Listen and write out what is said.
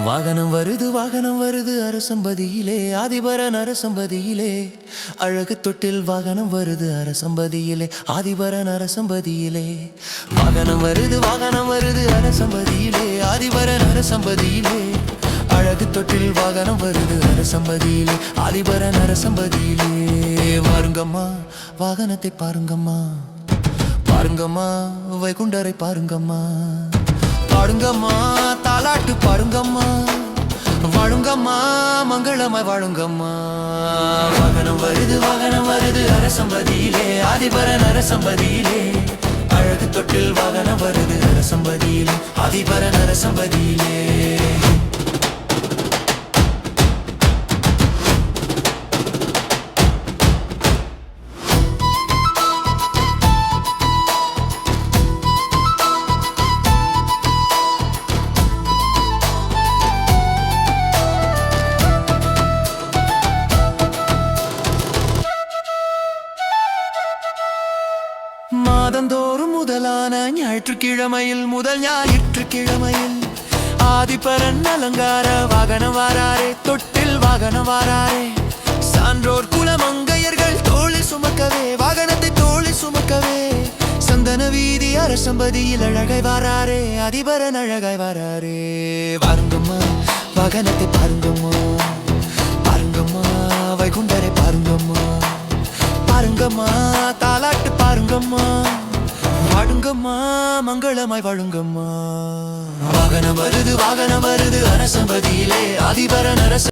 வாகனம் வருது அரசம்பதியிலே, ஆதிபரன் அரசம்பதியிலே. அழகு தொட்டில் வாகனம் வருது அரசம்பதியிலே, ஆதிபரன் அரசம்பதியிலே. வாகனம் வருது அரசம்பதியிலே, ஆதிபரன் அரசம்பதியிலே. அழகு தொட்டில் வாகனம் வருது அரசம்பதியிலே, ஆதிபரன் அரசம்பதியிலே. வாருங்கம்மா வாகனத்தை பாருங்கம்மா, பாருங்கம்மா வைகுண்டரை பாருங்கம்மா. பாடுங்கம்மா தாலாட்டு பாடுங்கம்மா, வாழுங்கம்மா மங்களமாய் வாழுங்கம்மா. வாகனம் வருது அரசம்பதியிலே, ஆதிபரன் அரசம்பதியிலே. அழகு தொட்டில் வாகனம் வருது அரசம்பதியிலே, ஆதிபரன் அரசம்பதியிலே. மாதந்தோறும் முதலான ஞாயிற்றுக்கிழமையில், முதல் ஞாயிற்றுக்கிழமையில் ஆதிபரன் அலங்கார வாகனம் வாராரே, தொட்டில் வாகனம் வாராரே. சான்றோர் குலமங்கையர்கள் தோளி சுமக்கவே, வாகனத்தை தோளி சுமக்கவே. சந்தன வீதி அரசம்பதியில் அழகாய் வாராரே, ஆதிபரன் அழகாய் வாராரே. வாருங்கம்மா வாகனத்தை பாருங்கம்மா, பாருங்கம்மா வைகுண்டரை பாருங்கம்மா. பாருங்கம்மா தாலாட்டு பாருங்கம்மா, வாடுங்கம்மா மங்களமாய் வாழுங்கம்மா. வாகனம் வருது அரசம்பதியிலே, ஆதிபரன் அரச